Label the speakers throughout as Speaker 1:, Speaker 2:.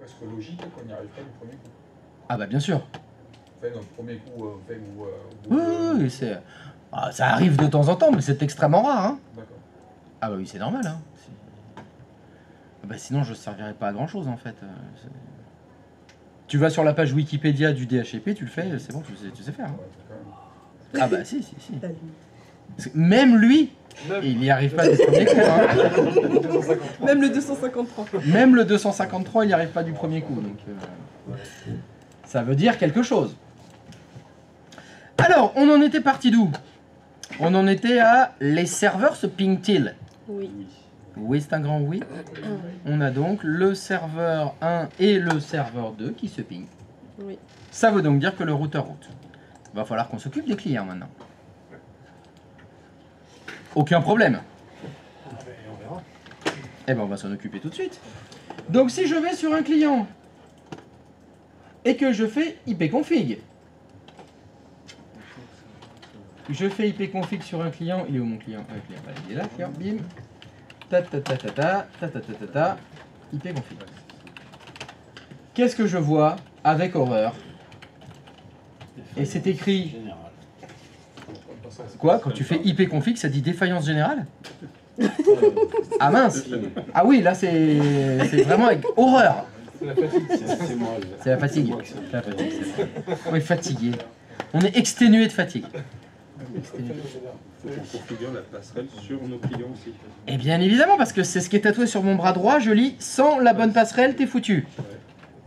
Speaker 1: presque logique qu'on n'y arrive pas du premier coup.
Speaker 2: Ah bah bien sûr.
Speaker 1: Enfin, un premier coup,
Speaker 2: Oui, c'est... Ah, ça arrive de temps en temps, mais c'est extrêmement rare. Hein.
Speaker 1: D'accord.
Speaker 2: Ah bah oui, c'est normal. Hein. Bah, sinon, je ne servirais pas à grand-chose, en fait. Tu vas sur la page Wikipédia du DHCP, tu le fais, c'est bon, tu sais faire. Hein.
Speaker 1: Ouais,
Speaker 2: Ah bah si. Même lui, il n'y arrive pas du premier coup. Hein.
Speaker 3: Même le 253.
Speaker 2: Même le 253, il n'y arrive pas du premier coup. Donc, ça veut dire quelque chose. Alors, on en était parti d'où? On en était à les serveurs se pingent-ils?
Speaker 3: Oui.
Speaker 2: Oui, c'est un grand oui. On a donc le serveur 1 et le serveur 2 qui se pingent.
Speaker 3: Oui.
Speaker 2: Ça veut donc dire que le routeur route. Il va falloir qu'on s'occupe des clients maintenant. Aucun problème.
Speaker 4: On verra.
Speaker 2: Eh ben, on va s'en occuper tout de suite. Donc, si je vais sur un client et que je fais ipconfig, je fais ipconfig sur un client. Il est où mon client? Il est là, client. Bim. Ipconfig. Qu'est-ce que je vois avec horreur? Et c'est écrit. Quoi? Quand tu fais ipconfig, ça dit défaillance générale? Ah mince! Ah oui, là c'est vraiment avec horreur.
Speaker 4: C'est la fatigue. C'est moi.
Speaker 2: C'est la fatigue. C'est la fatigue, c'est vrai. On est fatigué. On est exténué de fatigue. Exténué.
Speaker 1: Faut qu'on configure la passerelle sur nos clients aussi.
Speaker 2: Et bien évidemment, parce que c'est ce qui est tatoué sur mon bras droit, je lis sans la bonne passerelle, t'es foutu.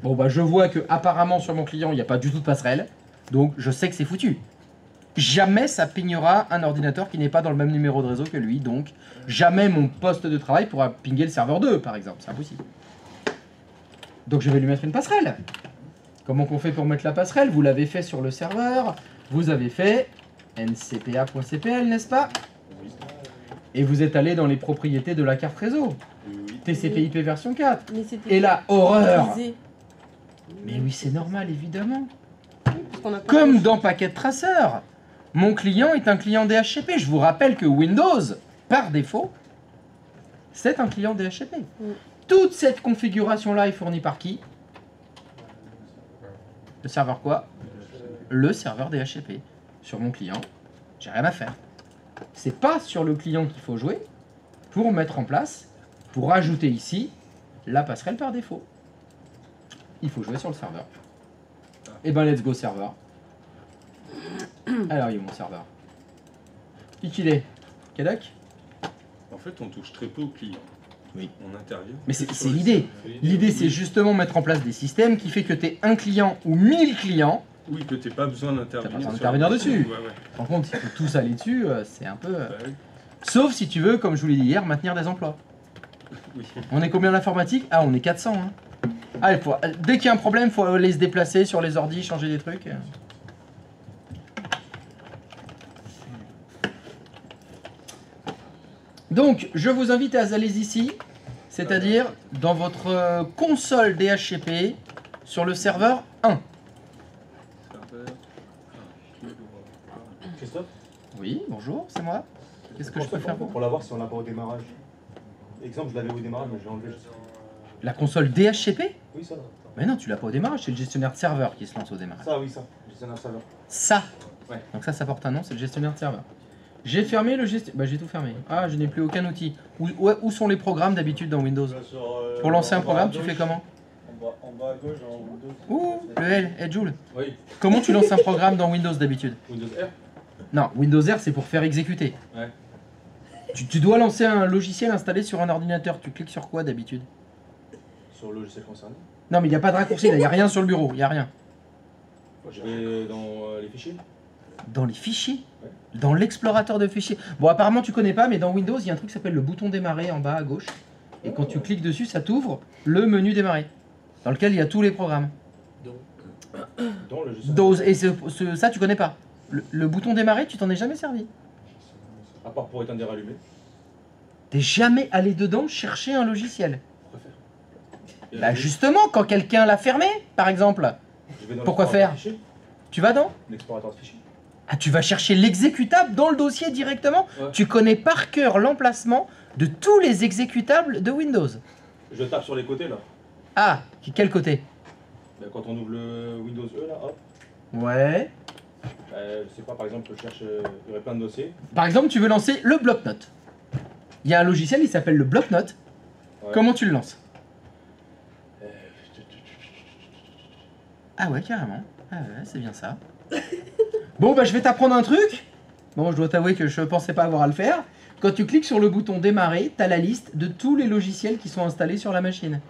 Speaker 2: Bon bah je vois que apparemment sur mon client il n'y a pas du tout de passerelle, donc je sais que c'est foutu. Jamais ça pingera un ordinateur qui n'est pas dans le même numéro de réseau que lui, donc jamais mon poste de travail pourra pinguer le serveur 2 par exemple, c'est impossible. Donc je vais lui mettre une passerelle. Comment qu'on fait pour mettre la passerelle? Vous l'avez fait sur le serveur, vous avez fait ncpa.cpl, n'est-ce pas? Et vous êtes allé dans les propriétés de la carte réseau. TCP/IP version 4.
Speaker 3: Mais c'était
Speaker 2: Et là, horreur!
Speaker 3: utilisé.
Speaker 2: Mais oui, c'est normal, évidemment.
Speaker 3: Parce qu'on a pas-
Speaker 2: Comme dans Packet Tracer, mon client est un client DHCP. Je vous rappelle que Windows, par défaut, c'est un client DHCP. Toute cette configuration-là est fournie par qui? Le serveur quoi? Le serveur DHCP. Sur mon client, j'ai rien à faire. C'est pas sur le client qu'il faut jouer pour mettre en place, pour ajouter ici la passerelle par défaut. Il faut jouer sur le serveur. Et ben let's go serveur. Alors il est mon serveur. Qui qu'il est? Kedok?
Speaker 1: En fait, on touche très peu aux clients.
Speaker 2: Oui.
Speaker 1: On intervient.
Speaker 2: Mais c'est l'idée. L'idée c'est justement mettre en place des systèmes qui fait que tu es un client ou 1000 clients.
Speaker 1: Oui, que tu n'aies pas besoin d'intervenir.
Speaker 2: T'as pas besoin
Speaker 1: sur
Speaker 2: d'intervenir
Speaker 1: la
Speaker 2: dessus.
Speaker 1: machine. Ouais, ouais.
Speaker 2: Par contre, il faut tous aller dessus, c'est un peu...
Speaker 1: Bah oui.
Speaker 2: Sauf si tu veux, comme je vous l'ai dit hier, maintenir des emplois.
Speaker 1: Oui.
Speaker 2: On est combien en informatique? Ah, on est 400. Hein. Ah, dès qu'il y a un problème, il faut aller se déplacer sur les ordis, changer des trucs. Donc, je vous invite à aller ici, c'est-à-dire dans votre console DHCP sur le serveur 1.
Speaker 4: Christophe,
Speaker 2: Oui, bonjour, c'est moi. Qu'est-ce que je peux faire
Speaker 4: pour l'avoir si on l'a pas au démarrage? Exemple, je l'avais au démarrage, mais je l'ai enlevé.
Speaker 2: La console DHCP?
Speaker 4: Oui, ça.
Speaker 2: Mais non, tu l'as pas au démarrage, c'est le gestionnaire de serveur qui se lance au démarrage.
Speaker 4: Ça, oui, ça. Gestionnaire serveur.
Speaker 2: Ça.
Speaker 4: Ouais.
Speaker 2: Donc ça porte un nom, c'est le gestionnaire de serveur. J'ai fermé le gestionnaire... Bah j'ai tout fermé. Ah, je n'ai plus aucun outil. Où sont les programmes d'habitude dans Windows? Pour lancer un programme, tu fais comment?
Speaker 5: En bas à gauche, dans Windows.
Speaker 2: Ouh, le L, et Joule.
Speaker 4: Oui.
Speaker 2: Comment tu lances un programme dans Windows d'habitude?
Speaker 4: Windows R.
Speaker 2: Non, Windows R c'est pour faire exécuter.
Speaker 4: Ouais.
Speaker 2: Tu dois lancer un logiciel installé sur un ordinateur. Tu cliques sur quoi d'habitude?
Speaker 4: Sur le logiciel concerné.
Speaker 2: Non mais il n'y a pas de raccourci là, il n'y a rien sur le bureau, il n'y a rien.
Speaker 4: Je vais dans les fichiers.
Speaker 2: Dans les fichiers?
Speaker 4: Ouais.
Speaker 2: Dans l'explorateur de fichiers. Bon apparemment tu connais pas, mais dans Windows il y a un truc qui s'appelle le bouton démarrer en bas à gauche. Et quand tu cliques dessus, ça t'ouvre le menu démarrer. Dans lequel il y a tous les programmes.
Speaker 4: Dans le logiciel.
Speaker 2: Dose. Et ça tu connais pas. Le bouton démarrer, tu t'en es jamais servi.
Speaker 4: À part pour éteindre et rallumer.
Speaker 2: T'es jamais allé dedans chercher un logiciel.
Speaker 4: Pourquoi faire? Et
Speaker 2: Bah
Speaker 4: là,
Speaker 2: justement, quand quelqu'un l'a fermé, par exemple,
Speaker 4: je vais dans
Speaker 2: pourquoi
Speaker 4: l'explorateur
Speaker 2: faire?
Speaker 4: de fichiers.
Speaker 2: tu vas dans?
Speaker 4: L'explorateur de fichiers.
Speaker 2: Ah, tu vas chercher l'exécutable dans le dossier directement.
Speaker 4: Ouais.
Speaker 2: Tu connais par cœur l'emplacement de tous les exécutables de Windows.
Speaker 4: Je tape sur les côtés là.
Speaker 2: Ah, quel côté?
Speaker 4: Bah, quand on ouvre le Windows E, là, hop.
Speaker 2: Ouais.
Speaker 4: Je sais pas, par exemple, je cherche. Il y aurait plein de dossiers.
Speaker 2: Par exemple, tu veux lancer le bloc-notes. Il y a un logiciel, il s'appelle le bloc-notes.
Speaker 4: Ouais.
Speaker 2: Comment tu le lances? Ah ouais, carrément. Ah ouais, c'est bien ça. Bon, bah je vais t'apprendre un truc. Bon, je dois t'avouer que je pensais pas avoir à le faire. Quand tu cliques sur le bouton démarrer, t'as la liste de tous les logiciels qui sont installés sur la machine.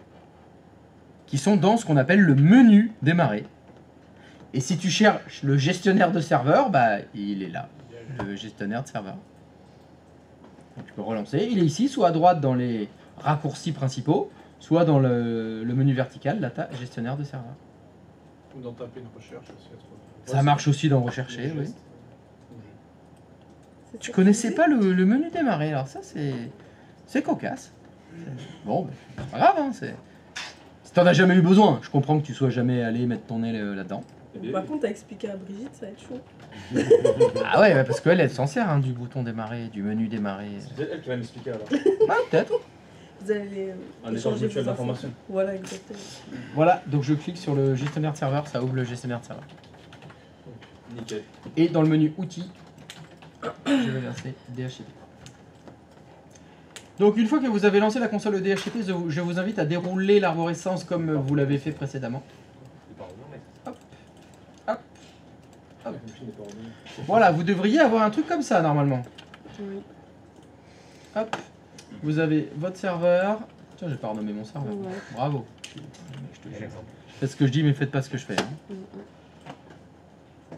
Speaker 2: Qui sont dans ce qu'on appelle le menu démarrer. Et si tu cherches le gestionnaire de serveur, bah il est là. Le gestionnaire de serveur. Donc, tu peux relancer. Il est ici, soit à droite dans les raccourcis principaux, soit dans le menu vertical, là t'as gestionnaire de serveur.
Speaker 5: Ou dans taper une recherche aussi.
Speaker 2: Ça marche aussi dans rechercher, oui.
Speaker 3: C'est
Speaker 2: Tu
Speaker 3: ça
Speaker 2: connaissais
Speaker 3: que
Speaker 2: pas le menu démarrer, alors ça c'est cocasse. Bon, bah, c'est pas grave, hein, si t'en as jamais eu besoin, je comprends que tu sois jamais allé mettre ton nez là-dedans.
Speaker 3: tu dis. Par contre, t'as expliqué à Brigitte, ça va être chaud.
Speaker 2: Ah ouais, parce qu'elle elle s'en sert hein, du bouton démarrer, du menu démarrer.
Speaker 4: C'est peut-être elle qui va m'expliquer alors.
Speaker 2: Ouais, peut-être.
Speaker 3: Vous allez
Speaker 4: Un échange
Speaker 3: échanger
Speaker 4: mutuel
Speaker 3: vos infos.
Speaker 4: d'informations.
Speaker 3: Voilà, exactement.
Speaker 2: Voilà, donc je clique sur le gestionnaire de serveur, ça ouvre le gestionnaire de serveur.
Speaker 4: Nickel.
Speaker 2: Et dans le menu outils, je vais verser DHCP. Donc une fois que vous avez lancé la console DHCP, je vous invite à dérouler l'arborescence comme vous l'avez fait précédemment. Hop. Hop.
Speaker 4: La machine n'est pas revenue.
Speaker 2: Voilà, vous devriez avoir un truc comme ça normalement.
Speaker 3: Oui.
Speaker 2: Hop. Vous avez votre serveur. Tiens, j'ai pas renommé mon serveur.
Speaker 3: Ouais.
Speaker 2: Bravo. Faites ce que je dis, mais faites pas ce que je fais. Hein.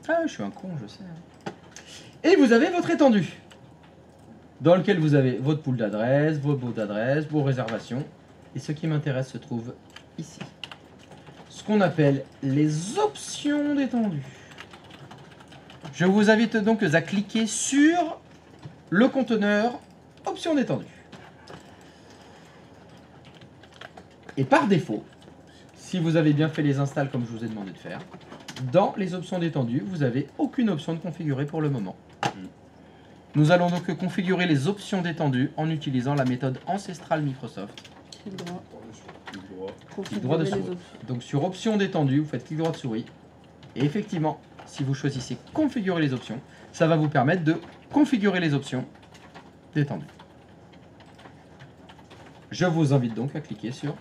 Speaker 2: Ah, je suis un con, je sais. Et vous avez votre étendue, dans lequel vous avez votre pool d'adresses, vos baux d'adresses, vos réservations. Et ce qui m'intéresse se trouve ici. Ce qu'on appelle les options d'étendue. Je vous invite donc à cliquer sur le conteneur options d'étendue. Et par défaut, si vous avez bien fait les installs comme je vous ai demandé de faire, dans les options d'étendue, vous n'avez aucune option de configurer pour le moment. Nous allons donc configurer les options d'étendue en utilisant la méthode ancestrale Microsoft.
Speaker 3: Clic droit.
Speaker 2: Clic droit de
Speaker 3: Configurer les
Speaker 2: souris.
Speaker 3: options.
Speaker 2: Donc sur options d'étendue, vous faites clic droit de souris. Et effectivement, si vous choisissez configurer les options, ça va vous permettre de configurer les options d'étendue. Je vous invite donc à cliquer sur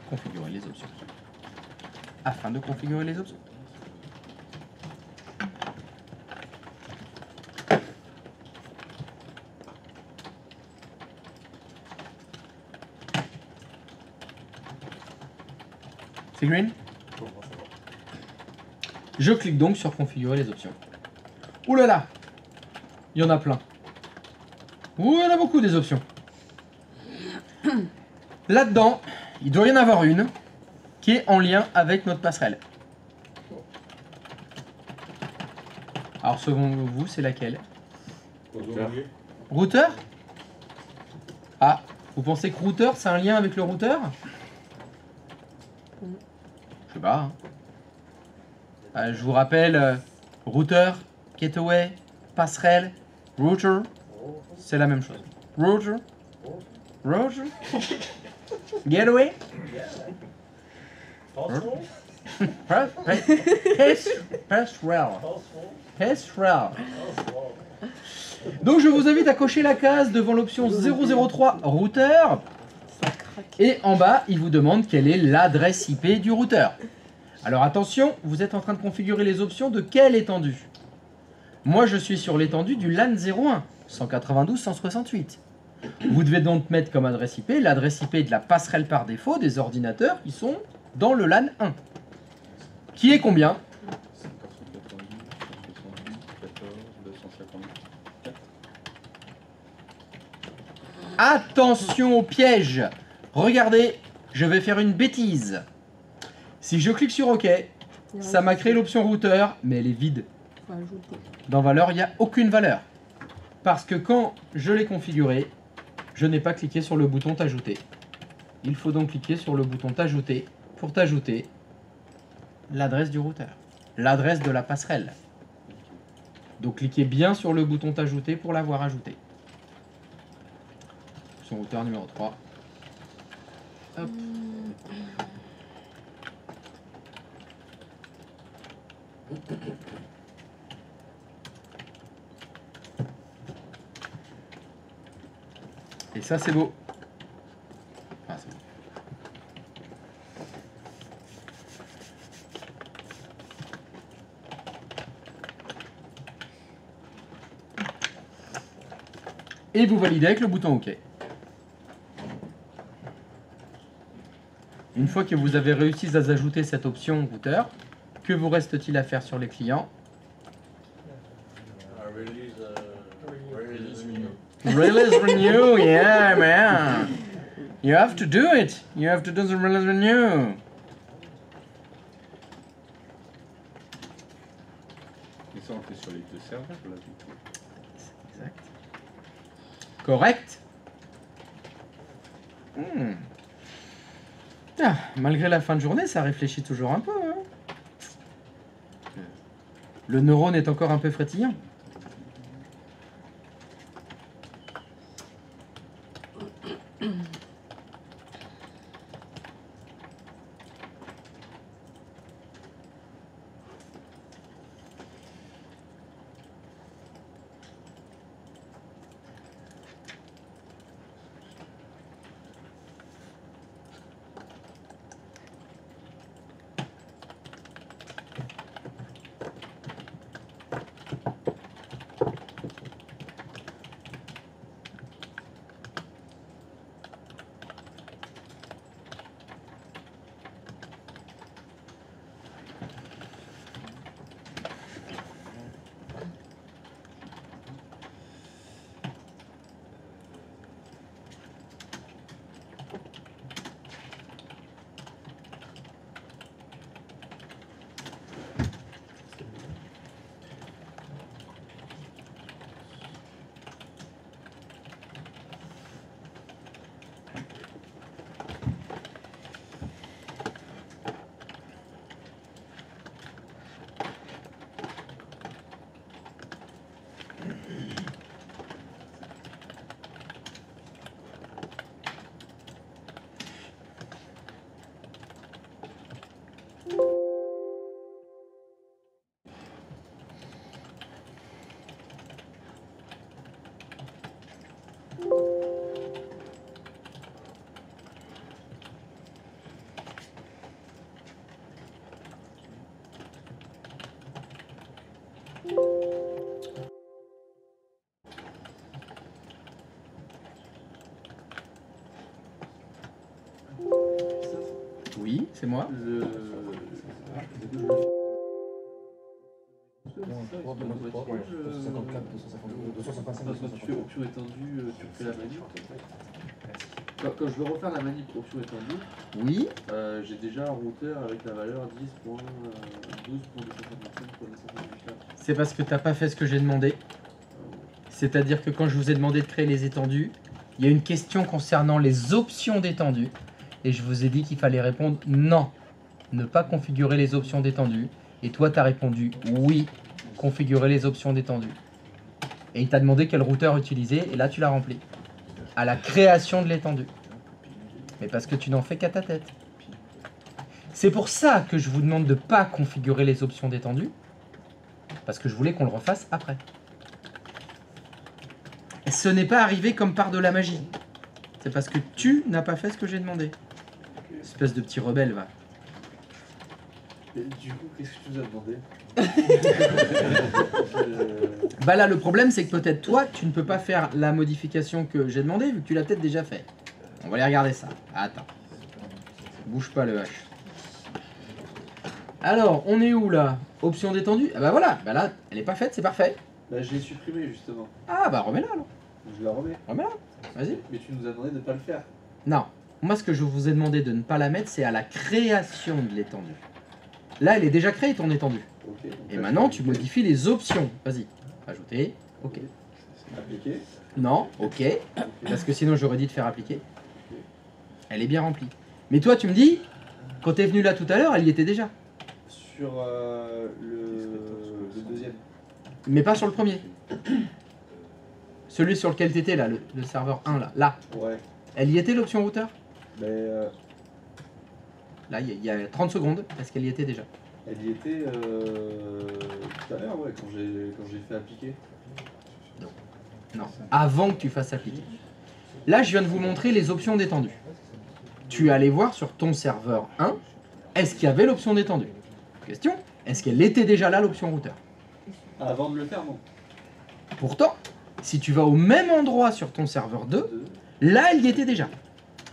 Speaker 2: configurer les options. Afin de configurer les options. C'est green? Je clique donc sur configurer les options. Ouh là là, il y en a plein. Ouh, il y en a beaucoup des options. Là-dedans, il doit y en avoir une qui est en lien avec notre passerelle. Alors selon vous, c'est laquelle? Routeur? Ah, vous pensez que routeur, c'est un lien avec le routeur? Je sais pas. Hein. Je vous rappelle, routeur, gateway, passerelle, router, c'est la même chose. Router, router, gateway, passerelle. Donc je vous invite à cocher la case devant l'option 003 routeur.
Speaker 3: Ça craque.
Speaker 2: Et en bas, il vous demande quelle est l'adresse IP du routeur. Alors attention, vous êtes en train de configurer les options de quelle étendue? Moi, je suis sur l'étendue du LAN 01, 192.168. Vous devez donc mettre comme adresse IP l'adresse IP de la passerelle par défaut des ordinateurs qui sont dans le LAN 1. Qui est combien?
Speaker 1: 254.
Speaker 2: Attention au piège. Regardez, je vais faire une bêtise. Si je clique sur OK, ça m'a créé l'option routeur, mais elle est vide.
Speaker 3: Faut ajouter.
Speaker 2: Dans valeur, il n'y a aucune valeur. Parce que quand je l'ai configuré, je n'ai pas cliqué sur le bouton t'ajouter. Il faut donc cliquer sur le bouton t'ajouter pour t'ajouter l'adresse du routeur, l'adresse de la passerelle. Donc cliquez bien sur le bouton t'ajouter pour l'avoir ajouté. Option routeur numéro 3. Hop. Et ça, c'est beau. Ah, c'est beau. Et vous validez avec le bouton OK. Une fois que vous avez réussi à ajouter cette option routeur, que vous reste-t-il à faire sur les clients? Release renew, yeah man. You have to do it. You have to do the release renew.
Speaker 1: Et ça, on le fait sur les deux serveurs, là, du coup.
Speaker 2: Exact. Correct. Hmm. Ah, malgré la fin de journée, ça réfléchit toujours un peu. Hein. Le neurone est encore un peu frétillant. Oui, c'est moi.
Speaker 6: Quand tu fais option étendue, tu refais la manip. Quand je veux refaire la manip option étendue,
Speaker 2: Oui.
Speaker 6: j'ai déjà un routeur avec la valeur 10.12.255.
Speaker 2: C'est parce que t'as pas fait ce que j'ai demandé. C'est-à-dire que quand je vous ai demandé de créer les étendues, il y a une question concernant les options d'étendue. Et je vous ai dit qu'il fallait répondre non. Ne pas configurer les options d'étendue. Et toi, tu as répondu oui, configurer les options d'étendue. Et il t'a demandé quel routeur utiliser. Et là, tu l'as rempli. À la création de l'étendue. Mais parce que tu n'en fais qu'à ta tête. C'est pour ça que je vous demande de ne pas configurer les options d'étendue. Parce que je voulais qu'on le refasse après. Et ce n'est pas arrivé comme par de la magie. C'est parce que tu n'as pas fait ce que j'ai demandé. Espèce de petit rebelle, va.
Speaker 6: Et du coup, qu'est-ce que tu nous as demandé?
Speaker 2: Bah là, le problème, c'est que peut-être toi, tu ne peux pas faire la modification que j'ai demandé, vu que tu l'as peut-être déjà fait. On va aller regarder ça. Attends. Bouge pas le H. Alors, on est où là? Option détendue? Ah bah voilà, bah là, elle est pas faite, c'est parfait.
Speaker 6: Bah, je l'ai supprimé justement.
Speaker 2: Ah bah remets-la alors.
Speaker 6: Je la remets.
Speaker 2: Remets-la, vas-y.
Speaker 6: Mais tu nous as demandé de ne pas le faire.
Speaker 2: Non, moi ce que je vous ai demandé de ne pas la mettre, c'est à la création de l'étendue. Là, elle est déjà créée ton étendue.
Speaker 6: Ok. donc
Speaker 2: Et
Speaker 6: là,
Speaker 2: maintenant,
Speaker 6: je
Speaker 2: tu
Speaker 6: fais
Speaker 2: modifies les options. Vas-y, ajouter, ok.
Speaker 6: appliquer.
Speaker 2: Non, ok, parce que sinon j'aurais dit de faire appliquer. Elle est bien remplie. Mais toi, tu me dis, quand t'es venu là tout à l'heure, elle y était déjà.
Speaker 6: Sur le deuxième.
Speaker 2: Mais pas sur le premier. Celui sur lequel t'étais là, le serveur 1 là. Là,
Speaker 6: Ouais.
Speaker 2: elle y était l'option routeur?
Speaker 6: Mais
Speaker 2: Là, il y a 30 secondes, parce qu'elle y était déjà.
Speaker 6: Elle y était tout à l'heure, ouais, quand j'ai fait appliquer.
Speaker 2: Non, avant que tu fasses appliquer. Là, je viens de vous montrer les options d'étendue. Tu es allé voir sur ton serveur 1, est-ce qu'il y avait l'option d'étendue? Question, est-ce qu'elle était déjà là, l'option routeur?
Speaker 6: Avant de le faire, non.
Speaker 2: Pourtant, si tu vas au même endroit sur ton serveur 2, là, elle y était déjà.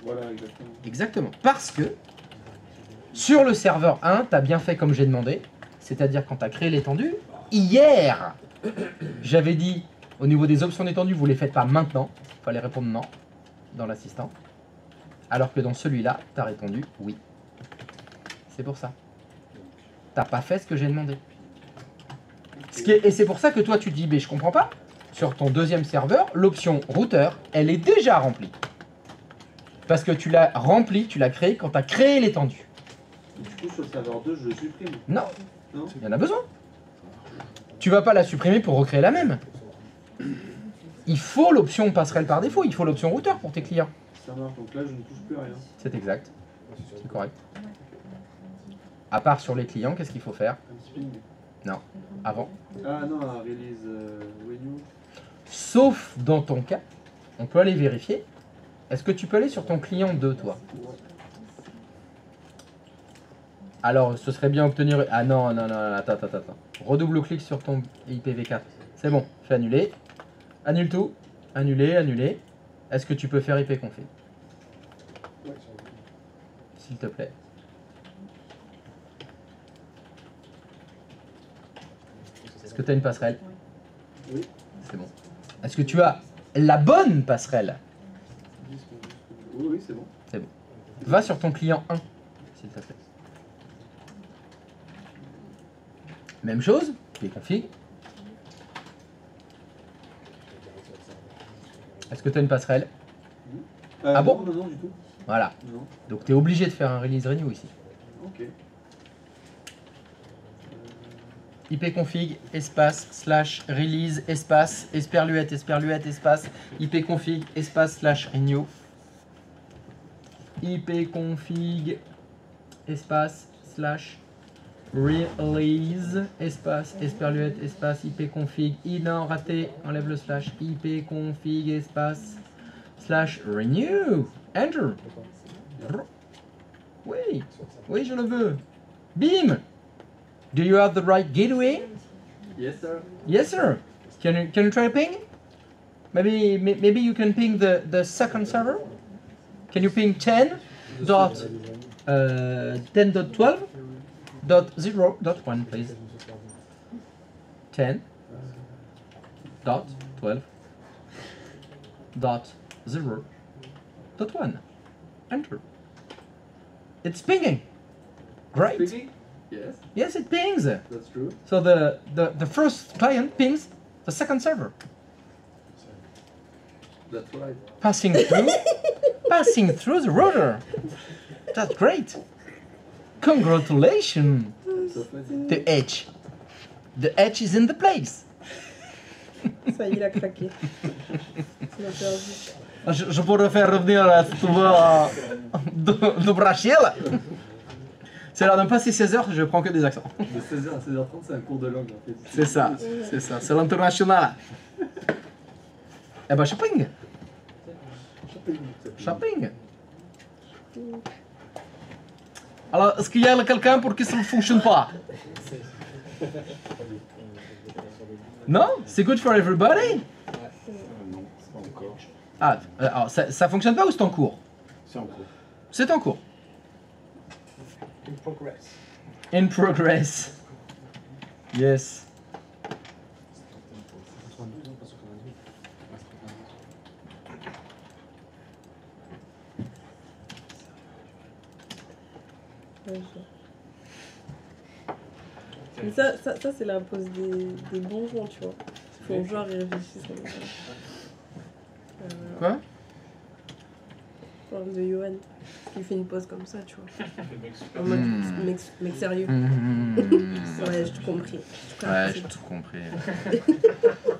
Speaker 6: Voilà, exactement.
Speaker 2: Exactement. Parce que sur le serveur 1, tu as bien fait comme j'ai demandé, c'est-à-dire quand tu as créé l'étendue, hier, j'avais dit au niveau des options d'étendue, vous ne les faites pas maintenant, il fallait répondre non dans l'assistant, alors que dans celui-là, tu as répondu oui. C'est pour ça. T'as pas fait ce que j'ai demandé. Et c'est pour ça que toi tu te dis, mais je comprends pas. Sur ton deuxième serveur, l'option routeur, elle est déjà remplie. Parce que tu l'as remplie, tu l'as créée quand tu as créé l'étendue.
Speaker 6: Du coup, sur le serveur 2, je le supprime.
Speaker 2: Non,
Speaker 6: Non.
Speaker 2: il y en a besoin. Tu vas pas la supprimer pour recréer la même. Il faut l'option passerelle par défaut, il faut l'option routeur pour tes clients.
Speaker 6: Ça marche, donc là, je ne touche plus à rien.
Speaker 2: C'est exact. C'est correct. À part sur les clients, qu'est-ce qu'il faut faire?
Speaker 6: Un petit ping.
Speaker 2: Non, avant.
Speaker 6: Ah non, un release renew.
Speaker 2: Sauf dans ton cas, on peut aller vérifier. Est-ce que tu peux aller sur ton client 2, toi? Alors, ce serait bien obtenir... Ah non, non, non, attends. Redouble-clic sur ton IPv4. C'est bon, fais annuler. Annule tout. Annuler. Est-ce que tu peux faire ipconfig? S'il te plaît. Est-ce que tu as une passerelle?
Speaker 6: Oui.
Speaker 2: C'est bon. Est-ce que tu as la bonne passerelle?
Speaker 6: Oui, c'est bon.
Speaker 2: C'est bon. Va sur ton client 1, s'il te plaît. Même chose, ipconfig. Est-ce que tu as une passerelle? Ah bon?
Speaker 6: Non, du tout.
Speaker 2: Voilà.
Speaker 6: Non.
Speaker 2: Donc tu es obligé de faire un release renew ici.
Speaker 6: Ok.
Speaker 2: ipconfig espace slash release espace esperluette espace ipconfig espace slash renew ipconfig espace slash release espace esperluette espace ipconfig non raté, enlève le slash ipconfig espace slash renew enter. Oui, oui je le veux. Bim. Do you have the right gateway?
Speaker 6: Yes, sir.
Speaker 2: Yes, sir. Can you try ping? Maybe you can ping the second server. Can you ping 10.12.0.1 please? 10.12.0.1. Enter. It's pinging. Great.
Speaker 6: Speaking? Yes,
Speaker 2: Yes, it pings.
Speaker 6: that's true.
Speaker 2: So the first client pings the second server,
Speaker 6: That's right.
Speaker 2: passing through the router. That's great. Congratulations.
Speaker 6: So funny.
Speaker 2: The edge is in the place.
Speaker 3: Ça y est, il a craqué. Il a perdu.
Speaker 2: Je pourrais faire revenir si tu veux de Brachel. C'est l'heure de me passer 16h, je prends que des accents.
Speaker 6: De 16h à 16h30, c'est un cours de langue en fait.
Speaker 2: C'est ça, c'est l'international. Eh ben shopping. Alors, est-ce qu'il y a quelqu'un pour qui ça ne fonctionne pas? Non? C'est good for everybody?
Speaker 4: Non, pas encore.
Speaker 2: Ah, alors, ça fonctionne pas ou c'est en cours?
Speaker 4: C'est en cours.
Speaker 2: C'est en cours.
Speaker 4: In progress.
Speaker 2: In progress. Yes.
Speaker 3: Ouais, mais ça c'est la pose des donjons, tu vois. Faut que le joueur y réfléchisse.
Speaker 2: Quoi?
Speaker 3: Je parle de Johan. Il fait une pause comme ça, tu vois. En mode mec sérieux. Ouais, j'ai tout compris.
Speaker 2: Ouais, j'ai tout compris.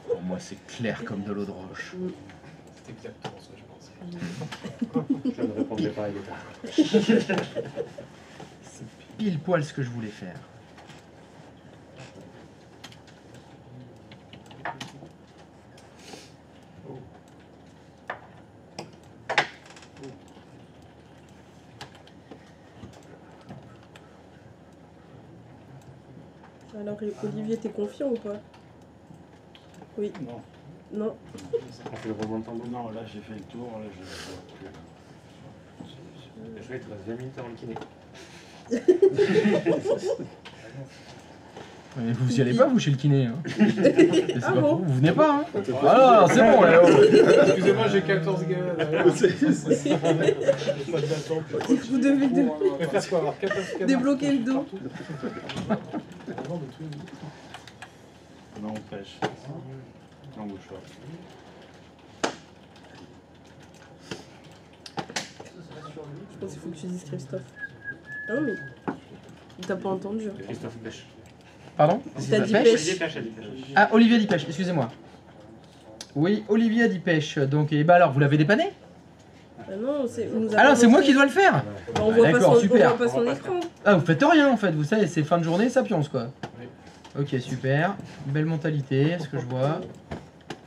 Speaker 2: Pour moi, c'est clair comme de l'eau de roche.
Speaker 5: C'est exactement ce que je pensais.
Speaker 4: Je ne répondrai pas à l'état.
Speaker 2: Pile poil ce que je voulais faire.
Speaker 3: Alors, Olivier, t'es confiant ou pas? Oui.
Speaker 4: Non.
Speaker 3: Non.
Speaker 1: On fait le roulement de tambour.
Speaker 4: Non, là j'ai fait le tour, là je
Speaker 1: Je vais te reste 20 minutes avant le kiné.
Speaker 2: Mais vous y allez pas, vous, chez le kiné. Hein. C'est
Speaker 3: Ah
Speaker 2: pas
Speaker 3: bon
Speaker 2: pour vous venez pas. Hein. Ah non, c'est bon. Là, oh.
Speaker 5: Excusez-moi, j'ai 14 gars.
Speaker 3: Vous devez
Speaker 5: Faire quoi, avoir 14 gars
Speaker 3: débloquer le dos.
Speaker 4: Non, on pêche. Non, mouchoir.
Speaker 3: Je pense qu'il faut que tu dises Christophe. Ah non, mais. T'as pas entendu. Hein.
Speaker 1: Christophe pêche.
Speaker 2: Pardon?
Speaker 3: T'as dit
Speaker 2: Pêche.
Speaker 3: pêche.
Speaker 1: Pêche, elle dit pêche.
Speaker 2: Ah, Olivier dit pêche, excusez-moi. Oui, Olivier a dit pêche. Donc, et bah alors, vous l'avez dépanné?
Speaker 3: Ah non, c'est.
Speaker 2: Ah non, c'est moi qui dois le faire.
Speaker 3: Bah, on voit pas
Speaker 2: D'accord,
Speaker 3: son,
Speaker 2: super.
Speaker 3: on voit pas son écran.
Speaker 2: Ah, vous faites rien en fait, vous savez, c'est fin de journée, ça pionce quoi. Ok, super. Belle mentalité, ce que je vois.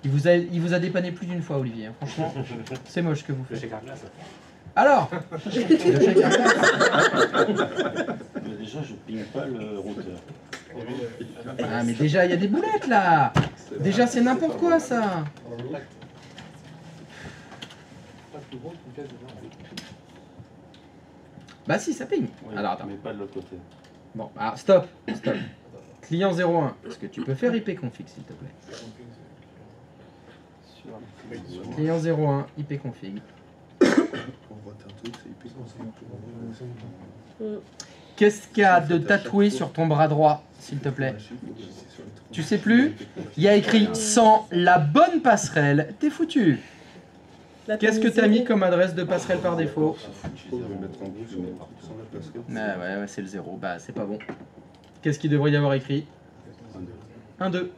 Speaker 2: Il vous a dépanné plus d'une fois, Olivier. Hein. Franchement, c'est moche ce que vous
Speaker 1: Le
Speaker 2: faites.
Speaker 1: chèque à glace.
Speaker 2: Alors le chèque à glace.
Speaker 4: Mais déjà, je pigne pas le routeur.
Speaker 2: Ah, mais déjà, il y a des boulettes là. Déjà, c'est n'importe quoi ça. Bah si, ça ping.
Speaker 4: Oui,
Speaker 2: Alors attends.
Speaker 4: mais pas de l'autre côté.
Speaker 2: Bon, alors stop, stop. Client 01, est-ce que tu peux faire IP config s'il te plaît? Client 01, IP config. Qu'est-ce qu'il y a de tatoué sur ton bras droit, s'il te plaît? Tu sais plus? Il y a écrit sans la bonne passerelle, t'es foutu.
Speaker 3: Là,
Speaker 2: Qu'est-ce que t'as mis comme adresse de passerelle par défaut?
Speaker 1: Je vais mettre en gros sans la passerelle.
Speaker 2: Ah ouais, c'est le 0, bah c'est pas bon. Qu'est-ce qu'il devrait y avoir écrit? 1, 2.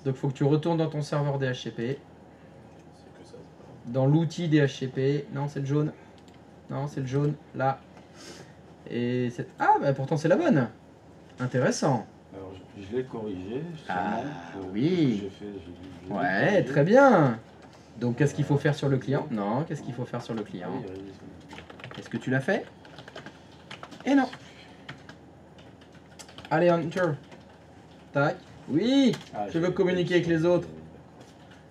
Speaker 2: Donc faut que tu retournes dans ton serveur DHCP. Dans l'outil DHCP. Non, c'est le jaune. Non, c'est le jaune, là. Et c'est... Ah, bah pourtant c'est la bonne. Intéressant.
Speaker 4: Alors, je l'ai corrigé.
Speaker 2: Ah,
Speaker 4: sûrement,
Speaker 2: oui.
Speaker 4: j'ai fait-
Speaker 2: Ouais,
Speaker 4: corrigé.
Speaker 2: très bien. Donc qu'est-ce qu'il faut faire sur le client? Non, qu'est-ce qu'il faut faire sur le client?
Speaker 4: Oui, oui.
Speaker 2: Est-ce que tu l'as fait? Et non. Allez, enter. Tac. Oui,
Speaker 4: Ah,
Speaker 2: je veux
Speaker 4: j'ai-
Speaker 2: communiquer avec les autres.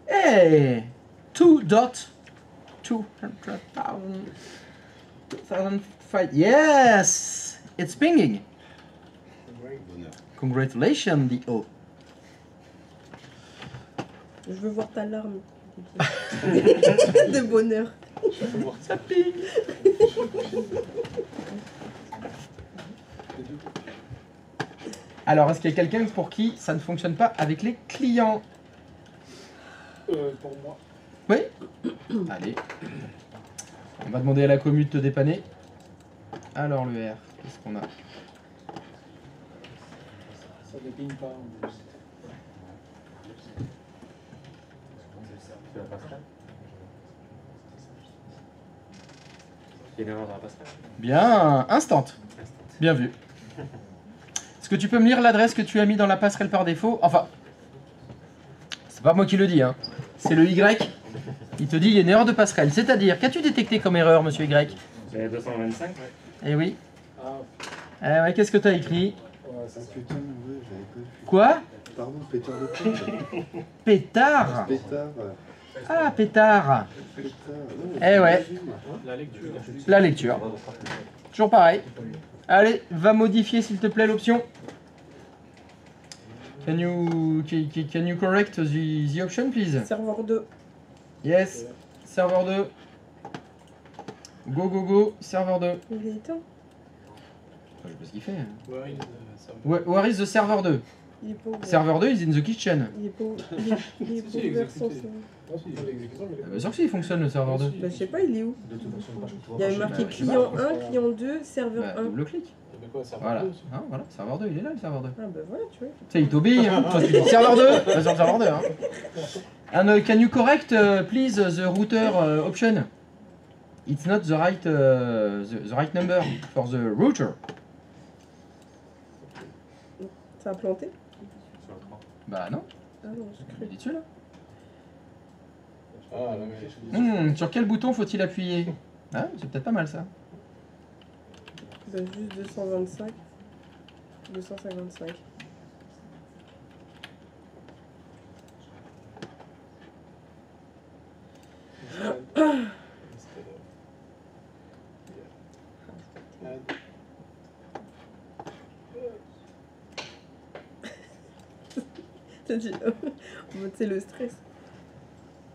Speaker 2: Hey! 2.200,000. Yes! It's pinging. Congratulations, DO.
Speaker 3: Je veux voir ta larme. De bonheur.
Speaker 2: Ça ping. Alors, est-ce qu'il y a quelqu'un pour qui ça ne fonctionne pas avec les clients?
Speaker 5: Pour moi.
Speaker 2: Oui. Allez. On va demander à la commu de te dépanner. Alors, le R, qu'est-ce qu'on a?
Speaker 5: Ça dépine pas.
Speaker 1: Tu la passerelle. Il y a une erreur dans la passerelle.
Speaker 2: Bien, instant. Bien vu. Est-ce que tu peux me lire l'adresse que tu as mis dans la passerelle par défaut? Enfin, c'est pas moi qui le dis, hein. C'est le Y. Il te dit il y a une erreur de passerelle. C'est-à-dire, qu'as-tu détecté comme erreur, monsieur Y?
Speaker 1: 225.
Speaker 2: Eh oui.
Speaker 5: Ah,
Speaker 2: Eh ouais, qu'est-ce que tu as écrit?
Speaker 5: ouais, ça se
Speaker 7: Putain, ouais, j'avais pas vu.
Speaker 2: Quoi?
Speaker 7: Pardon, pétard de pompe.
Speaker 2: Pétard.
Speaker 7: Pétard.
Speaker 2: Ah, pétard.
Speaker 7: Pétard.
Speaker 2: Eh ouais,
Speaker 5: la lecture.
Speaker 2: la lecture. Toujours pareil. Allez, va modifier s'il te plaît l'option. Can you correct the option, please?
Speaker 3: Serveur 2.
Speaker 2: Yes. Serveur 2. Go, go, go. Serveur 2.
Speaker 3: Il est éteint.
Speaker 2: Je sais pas ce qu'il fait.
Speaker 5: Ouais,
Speaker 2: Where is the server 2?
Speaker 3: Il est pas ouvert.
Speaker 2: Server 2 is in the kitchen.
Speaker 3: Il est pas il est pas
Speaker 5: Si,
Speaker 3: ouvert sans
Speaker 5: exécuté.
Speaker 3: ça.
Speaker 5: si, il faut l'exécution, mais
Speaker 2: Bien sûr que si, il fonctionne le serveur 2.
Speaker 3: Bah, je sais pas, il est où?
Speaker 4: De toute façon, moi, je
Speaker 3: Il y avait marqué client 1, client 2, serveur
Speaker 2: Bah,
Speaker 3: 1.
Speaker 2: double-clic.
Speaker 5: mais quoi, ça va
Speaker 2: Voilà.
Speaker 5: pas aussi.
Speaker 2: Hein, voilà, serveur 2, il est là le serveur 2.
Speaker 3: Ah bah voilà, tu vois.
Speaker 2: Tu sais, il t'obéit, hein. Toi, tu dis serveur 2, va sur le serveur 2. Hein. And can you correct, please, the router option? It's not the right, the right number for the router.
Speaker 3: Ça a planté?
Speaker 1: Sur le 3.
Speaker 2: Bah non,
Speaker 3: Ah non, j'ai
Speaker 2: il
Speaker 3: cru.
Speaker 2: est dessus là.
Speaker 5: Ah, là, mais...
Speaker 2: Sur quel bouton faut-il appuyer? Ah, c'est peut-être pas mal ça.
Speaker 3: Bah juste 225. 255. T'as dit, en mode c'est le stress.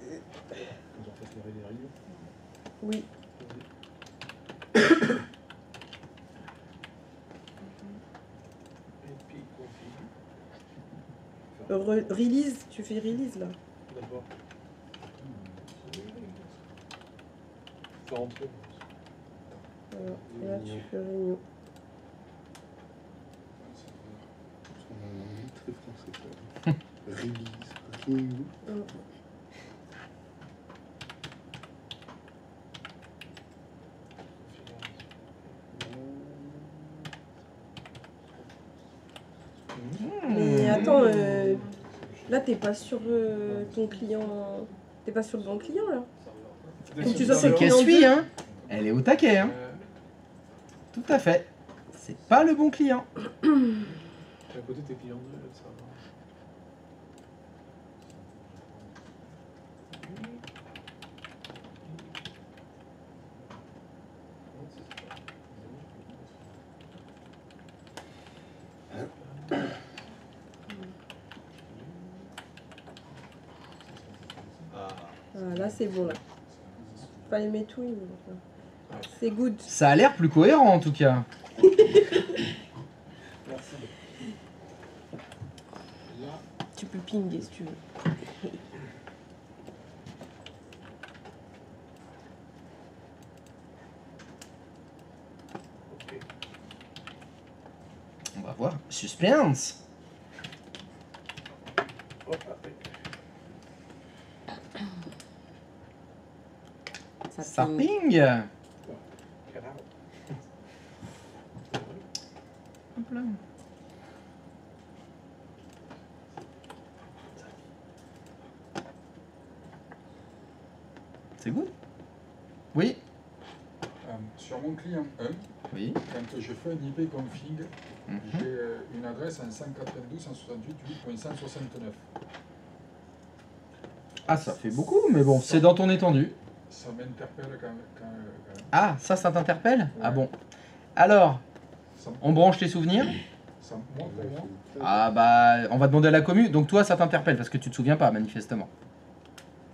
Speaker 5: Ils ont fait les réunions.
Speaker 3: Oui.
Speaker 5: Et puis, config.
Speaker 3: Release, tu fais release là.
Speaker 5: D'abord. Faut rentrer.
Speaker 3: Voilà. Et là, tu fais réunion.
Speaker 7: On a un anglais très français. Quoi. Release. Réunion.
Speaker 3: Mais attends, là t'es pas sur ton client. T'es pas sur le bon client là. Faut que tu sois sur
Speaker 2: C'est
Speaker 3: le
Speaker 2: qu'elle
Speaker 3: client
Speaker 2: suit,
Speaker 3: 2.
Speaker 2: hein. Elle est au taquet, hein. Tout à fait. C'est pas le bon client.
Speaker 5: T'es à côté de tes clients 2, là, ça va.
Speaker 3: Ah, là c'est bon là. Pas les mettre tout, mais c'est good.
Speaker 2: Ça a l'air plus cohérent en tout cas.
Speaker 3: Tu peux pinguer si tu veux.
Speaker 2: On va voir. Suspense. Ça ping. Hop là. C'est good. Oui.
Speaker 8: Sur mon client 1,
Speaker 2: Oui.
Speaker 8: quand je fais un IP config,
Speaker 2: Mhm.
Speaker 8: j'ai une adresse en 192.168.8.169.
Speaker 2: Ah, ça fait beaucoup, mais bon, c'est dans ton étendue.
Speaker 8: Ça m'interpelle quand
Speaker 2: Ah, ça t'interpelle? Ah bon. Alors,
Speaker 8: ça,
Speaker 2: on branche les souvenirs.
Speaker 8: moi, pour moi,
Speaker 2: Ah bah, on va demander à la commu. Donc toi, ça t'interpelle parce que tu te souviens pas, manifestement.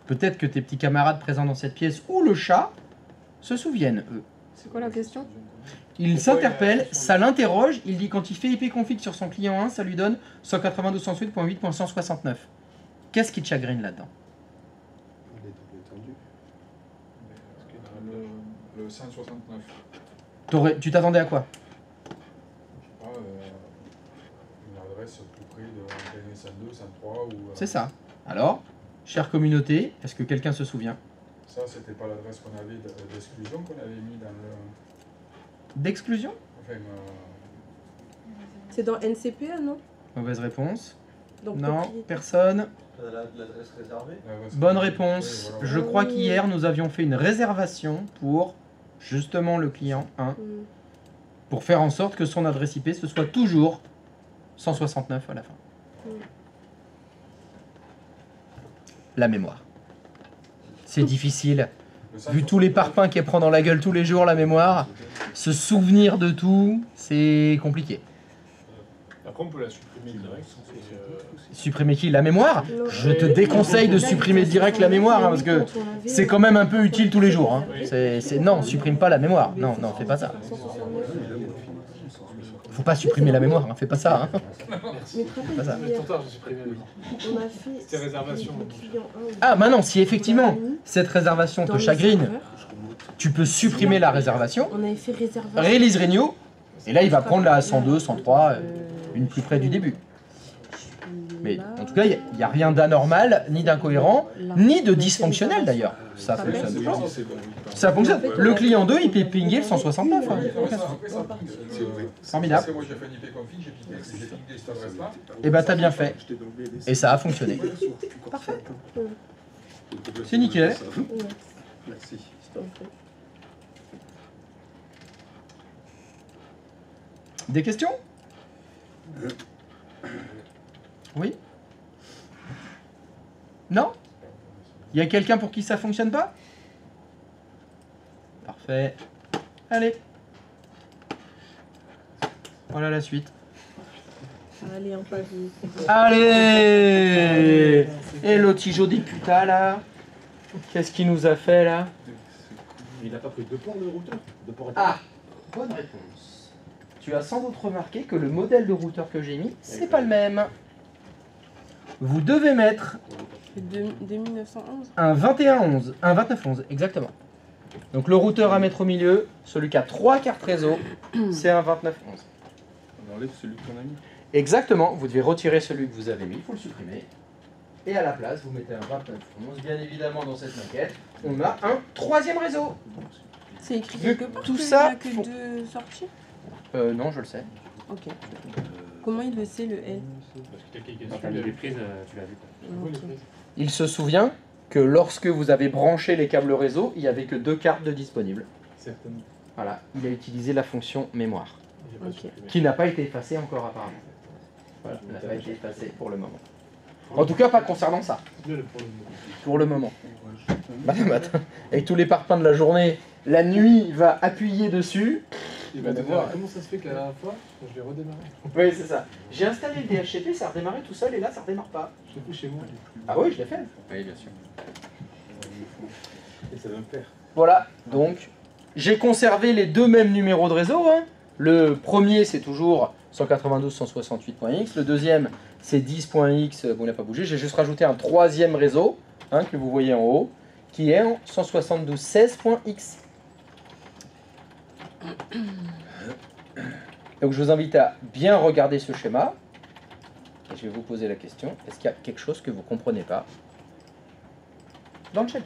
Speaker 2: Peut-être que tes petits camarades présents dans cette pièce ou le chat se souviennent, eux.
Speaker 3: C'est quoi la question?
Speaker 2: Il s'interpelle, ça l'interroge, il dit quand il fait ipconfig sur son client 1, ça lui donne 192.168.8.169. Qu'est-ce qui te chagrine là-dedans?
Speaker 7: Il est dans l'étendue.
Speaker 8: le 169,
Speaker 2: Tu t'attendais à quoi?
Speaker 8: je sais pas, une adresse tout près de 102, 103 ou...
Speaker 2: C'est ça. Alors, chère communauté, est-ce que quelqu'un se souvient?
Speaker 8: Ça, c'était pas l'adresse qu'on avait d'exclusion qu'on avait mis dans le...
Speaker 2: D'exclusion?
Speaker 8: Enfin,
Speaker 3: C'est dans NCPA, non?
Speaker 2: Mauvaise réponse.
Speaker 3: Donc,
Speaker 2: Non,
Speaker 3: propriété.
Speaker 2: personne.
Speaker 4: L'adresse réservée.
Speaker 8: l'adresse-
Speaker 2: Bonne
Speaker 8: Oui,
Speaker 2: réponse.
Speaker 8: voilà.
Speaker 2: Je crois qu'hier, nous avions fait une réservation pour justement le client 1, pour faire en sorte que son adresse IP ce soit toujours 169 à la fin. La mémoire. C'est difficile.
Speaker 8: Le
Speaker 2: Vu tous les parpaings qu'elle prend dans la gueule tous les jours, la mémoire, se souvenir de tout, c'est compliqué.
Speaker 5: Après, on peut la supprimer direct.
Speaker 2: Supprimer qui? La mémoire? Je te déconseille de supprimer direct la mémoire, hein, parce que c'est quand même un peu utile tous les jours. Hein. Non, supprime pas la mémoire. Non, non, fais pas ça. Faut pas supprimer la mémoire, hein. Fais pas ça. Hein.
Speaker 3: Mais tu te rappelles
Speaker 2: Pas ça.
Speaker 3: qu'hier,
Speaker 5: Trop tard, j'ai supprimé.
Speaker 3: on a fait
Speaker 5: C'était réservation.
Speaker 3: le client 1.
Speaker 2: Ah, maintenant, si effectivement cette réservation te chagrine, tu peux supprimer la réservation,
Speaker 3: On avait fait réservation.
Speaker 2: release renew, et là il va prendre la 102, 103, une plus près du début. Mais en tout cas, il n'y a rien d'anormal, ni d'incohérent, ni de dysfonctionnel d'ailleurs. Ça fonctionne toujours. Ça fonctionne. Le client 2, il peut pinguer le 169. Hein. Formidable.
Speaker 8: Parce que moi j'ai fait un IP config, j'ai pingé cette adresse-là.
Speaker 2: Et bah t'as bien fait. Et ça a fonctionné.
Speaker 3: Parfait.
Speaker 2: C'est nickel.
Speaker 7: Merci.
Speaker 2: Des questions? Oui? Non? Il y a quelqu'un pour qui ça fonctionne pas? Parfait. Allez. Voilà la suite.
Speaker 3: Allez, un pavé.
Speaker 2: Allez. Et le petit joli putain là. Qu'est-ce qu'il nous a fait là?
Speaker 4: Il n'a pas pris 2 points de routeur de port
Speaker 2: Ah, bonne réponse. Tu as sans doute remarqué que le modèle de routeur que j'ai mis, c'est pas le même. Vous devez mettre
Speaker 3: De 1911.
Speaker 2: un 2111, un 2911, exactement. Donc le routeur à mettre au milieu, celui qui a 3 cartes réseau, c'est un 2911.
Speaker 1: On enlève celui qu'on a mis.
Speaker 2: Exactement, vous devez retirer celui que vous avez mis, il faut le supprimer. Et à la place, vous mettez un 2911. Bien évidemment, dans cette maquette, on a un 3e réseau.
Speaker 3: C'est écrit
Speaker 2: Vu
Speaker 3: quelque part
Speaker 2: tout
Speaker 3: qu'il
Speaker 2: ça
Speaker 3: n'y a que
Speaker 2: font-
Speaker 3: 2 sorties.
Speaker 2: Non, je le sais.
Speaker 3: Ok. Comment il le sait, le L?
Speaker 5: Parce que t'as cliqué
Speaker 6: Quand
Speaker 5: dessus,
Speaker 6: t'as mis
Speaker 5: le-
Speaker 6: les prises, tu l'as vu quoi.
Speaker 3: Ok.
Speaker 2: Il se souvient que lorsque vous avez branché les câbles réseau, il n'y avait que 2 cartes de disponibles.
Speaker 8: Certainement.
Speaker 2: Voilà, il a utilisé la fonction mémoire,
Speaker 8: J'ai pas
Speaker 3: Ok.
Speaker 8: supprimé.
Speaker 2: qui n'a pas été effacée encore apparemment. Voilà, n'a pas été effacée pour le moment. En tout cas, pas concernant ça,
Speaker 5: C'est le problème.
Speaker 2: pour le moment. Madame, attends, avec tous les parpaings de la journée, la nuit il va appuyer dessus.
Speaker 8: Il
Speaker 2: va
Speaker 8: va
Speaker 2: devoir-
Speaker 8: devoir. Comment ça se fait que la dernière fois, je l'ai redémarré?
Speaker 2: Oui, c'est ça. J'ai installé le DHCP, ça a redémarré tout seul et là, ça redémarre pas.
Speaker 8: Je l'ai fait chez moi.
Speaker 2: Ah oui, je l'ai fait. Oui, bien sûr.
Speaker 4: Et ça va me faire.
Speaker 2: Voilà, donc j'ai conservé les 2 mêmes numéros de réseau. Hein. Le premier, c'est toujours 192.168.x. Le deuxième, c'est 10.x. Bon, il n'a pas bougé. J'ai juste rajouté un 3e réseau, hein, que vous voyez en haut, qui est en 172.16.x. Donc je vous invite à bien regarder ce schéma. Et je vais vous poser la question, est-ce qu'il y a quelque chose que vous ne comprenez pas dans le schéma?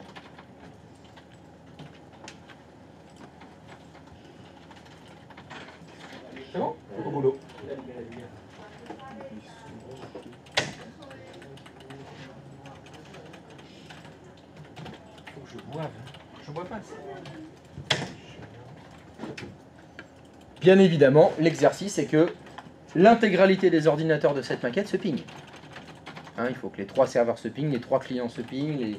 Speaker 2: C'est bon?
Speaker 4: Au boulot.
Speaker 2: Faut que je boive. Je bois pas. Bien évidemment, l'exercice est que l'intégralité des ordinateurs de cette maquette se ping. Hein, il faut que les 3 serveurs se pingent, les 3 clients se pingent,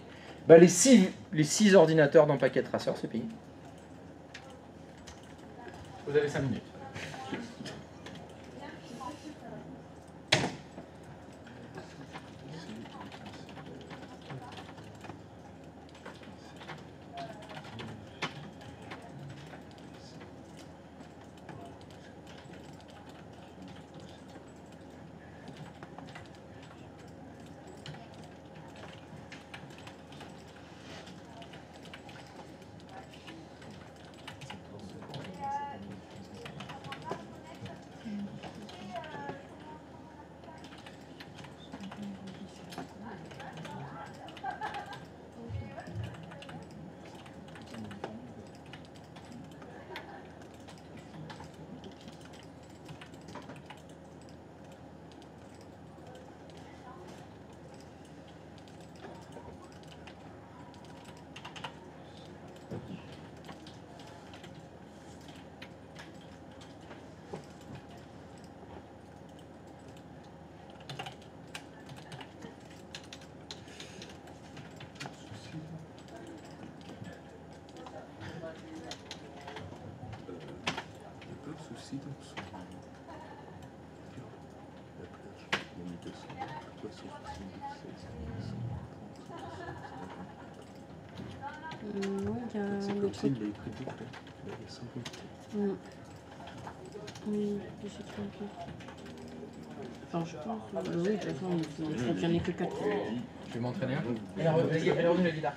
Speaker 2: les 6 ordinateurs dans Packet Tracer se pingent. Vous avez 5 minutes.
Speaker 7: pas de souci dans son. La plage, l'imitation, 376.
Speaker 3: Ouais, il y a
Speaker 7: C'est
Speaker 3: des
Speaker 7: comme ça,
Speaker 3: trucs.
Speaker 7: il l'a écrit tout près. Là, il y a 50.
Speaker 3: Oui, je sais pas. Enfin, je pense. Oui, de toute façon, je crois qu'il n'y en a que 4.
Speaker 2: Je vais m'entraîner un peu. Elle est revenue la guitare.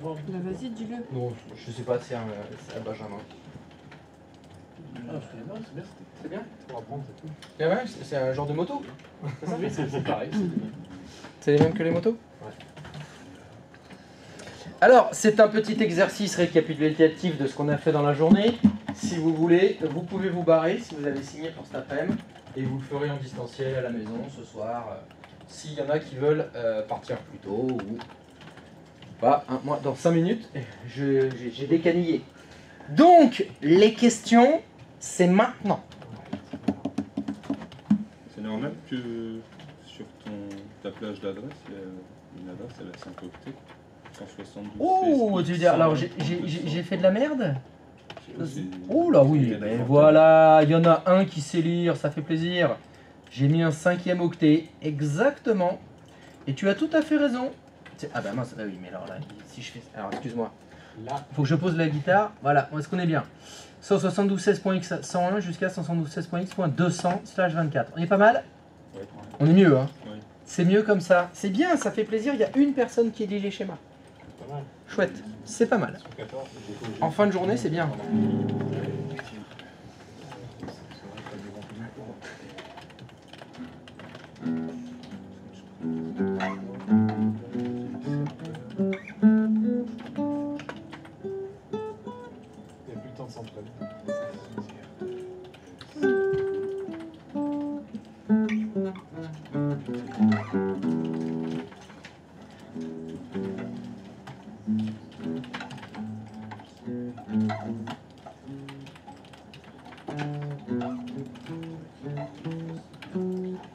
Speaker 3: Bah, vas-y, dis-le.
Speaker 2: Non, je sais pas, c'est un Benjamin.
Speaker 5: Ah, c'est bien, c'est bien.
Speaker 2: C'est bien?
Speaker 8: Pour apprendre, c'est tout.
Speaker 2: Ah ouais, c'est un genre de moto.
Speaker 5: Oui, c'est pareil.
Speaker 2: C'est les mêmes que les motos?
Speaker 8: Ouais.
Speaker 2: Alors, c'est un petit exercice récapitulatif de ce qu'on a fait dans la journée. Si vous voulez, vous pouvez vous barrer si vous avez signé pour cet après-midi. Et vous le ferez en distanciel à la maison ce soir. S'il y en a qui veulent partir plus tôt ou pas. Hein, moi, dans 5 minutes, j'ai décanillé. Donc, les questions, c'est maintenant.
Speaker 1: C'est normal que sur ta plage d'adresse, il y a une adresse, elle a 5 octets. 172.
Speaker 2: Oh, tu veux dire, alors j'ai fait de la merde? Oh là oui, ben voilà, il y en a un qui sait lire, ça fait plaisir. J'ai mis un 5e octet, exactement. Et tu as tout à fait raison. Ah bah mince, ah oui, mais alors là, si je fais... Alors excuse-moi.
Speaker 5: Là.
Speaker 2: Faut que je pose la guitare. Voilà, est-ce qu'on est bien 172.16.x 101 jusqu'à 172.16.x.200/24. On est pas mal?
Speaker 1: Ouais.
Speaker 2: On est mieux, hein.
Speaker 1: Ouais.
Speaker 2: C'est mieux comme ça. C'est bien, ça fait plaisir. Il y a une personne qui lit les schémas.
Speaker 5: Pas mal.
Speaker 2: Chouette, c'est pas mal.
Speaker 5: 14.
Speaker 2: En fin de journée, c'est bien.
Speaker 5: Il n'y a plus de temps de s'entraîner.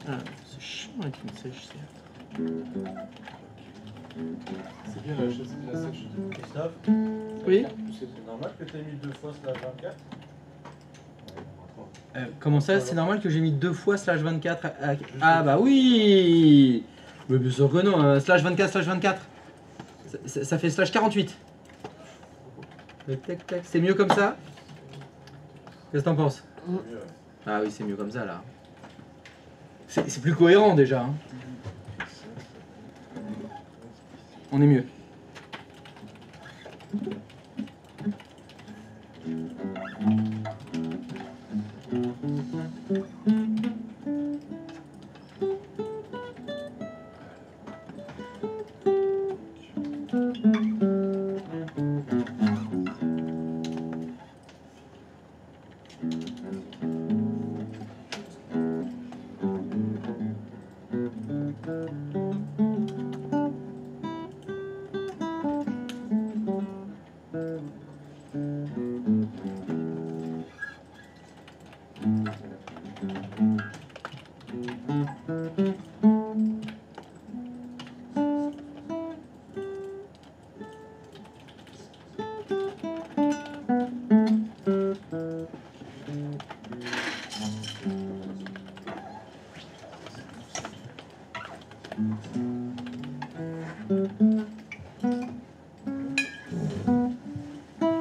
Speaker 2: Ah, c'est chiant avec une sèche,
Speaker 5: C'est bien la chose, c'est bien ça que je dis.
Speaker 4: Christophe,
Speaker 2: Oui.
Speaker 4: c'est normal que tu aies mis 2 fois /24.
Speaker 2: Comment ça, c'est normal que j'ai mis 2 fois /24 Ah bah oui. Mais bien sûr que non, /24/24. Ça fait /48. Tac, tac. C'est mieux comme ça? Qu'est-ce que t'en penses? Ah oui, c'est mieux comme ça là. C'est plus cohérent déjà. Hein. On est mieux.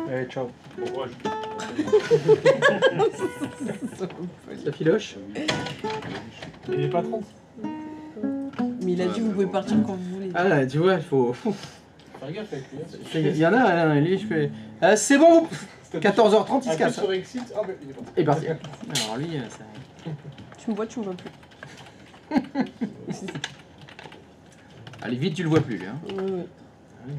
Speaker 2: Allez, ciao.
Speaker 5: Bon courage.
Speaker 2: Ça filoche?
Speaker 5: Il n'est pas 30.
Speaker 3: Mais il a dit vous pouvez partir quand vous voulez.
Speaker 2: Ah là, tu vois, il faut...
Speaker 5: Fais gaffe avec lui. Hein,
Speaker 2: Il y en a, lui, je fais... c'est bon 14h30, il se casse.
Speaker 5: sur Exit. Ah, ben il est parti.
Speaker 2: Et parti. Alors lui, ça...
Speaker 3: Tu me vois, tu me vois plus.
Speaker 2: Allez, vite, tu le vois plus, lui. Hein.
Speaker 3: Oui.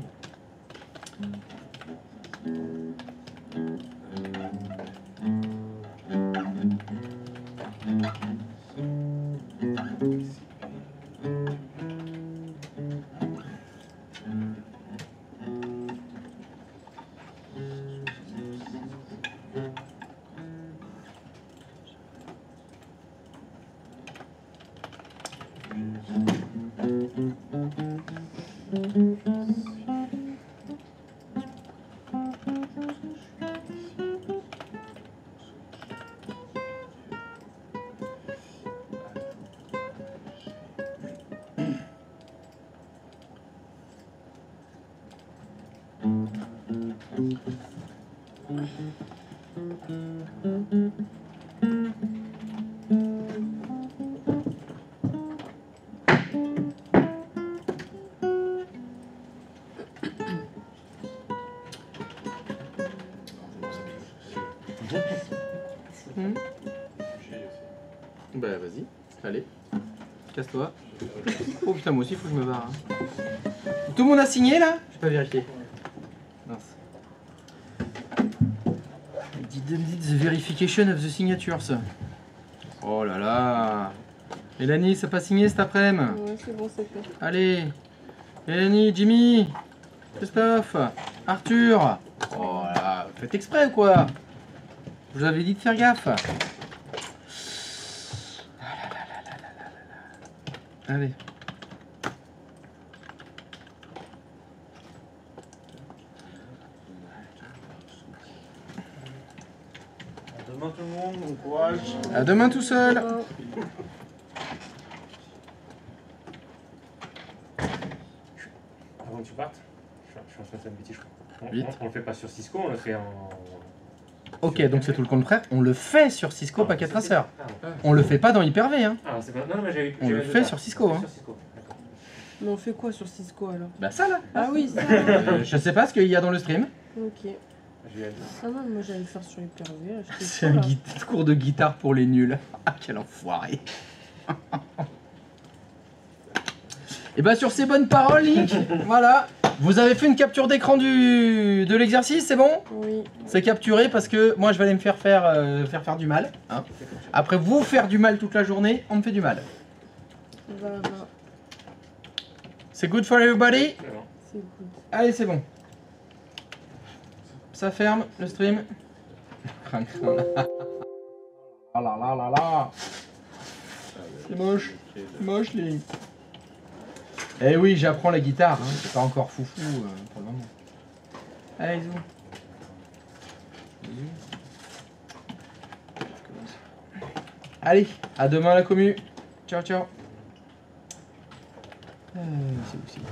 Speaker 2: Bah vas-y, allez, casse-toi. Oh putain, moi aussi il faut que je me barre. Hein. Tout le monde a signé là? Je vais pas vérifier. Mince. Did the verification of the signatures. Oh là là. Mélanie, ça n'a pas signé cet après-midi?
Speaker 3: Ouais, c'est bon, c'est fait.
Speaker 2: Allez. Mélanie, Jimmy, Christophe, Arthur. Oh là, faites exprès ou quoi? Je vous avais dit de faire gaffe. Allez.
Speaker 4: demain tout le monde, bon courage.
Speaker 2: À demain tout seul.
Speaker 5: Avant que tu partes, je suis en train de faire une bêtise, je crois.
Speaker 2: Vite.
Speaker 5: On le fait pas sur Cisco, on le fait en...
Speaker 2: Ok, donc c'est tout le contraire. On le fait sur Cisco Packet Tracer.
Speaker 5: Ah,
Speaker 2: On le fait pas dans Hyper-V. Hein.
Speaker 5: ah c'est pas... Non, mais j'ai...
Speaker 2: On le fait sur Cisco. Hein.
Speaker 5: Sur Cisco, d'accord.
Speaker 3: Mais on fait quoi sur Cisco alors?
Speaker 2: Bah ça là.
Speaker 3: Ah oui, ça.
Speaker 2: Je sais pas ce qu'il y a dans le stream.
Speaker 3: Ok. Ah non, moi j'allais le faire sur Hyper-V.
Speaker 2: C'est un cours de guitare pour les nuls. Ah quel enfoiré. Et bah sur ces bonnes paroles, Link, voilà. Vous avez fait une capture d'écran de l'exercice, c'est bon?
Speaker 3: Oui.
Speaker 2: C'est capturé parce que moi je vais aller me faire du mal. Hein. Après vous faire du mal toute la journée, on me fait du mal.
Speaker 3: Va.
Speaker 2: C'est good for everybody?
Speaker 3: C'est good.
Speaker 2: Allez, c'est bon. Ça ferme le stream. Oh là là là là. C'est moche. C'est moche, Link. Eh oui, j'apprends la guitare, hein. C'est pas encore foufou pour le moment. Allez, zou. Allez, à demain la commu. Ciao, ciao. C'est où, c'est où, c'est où.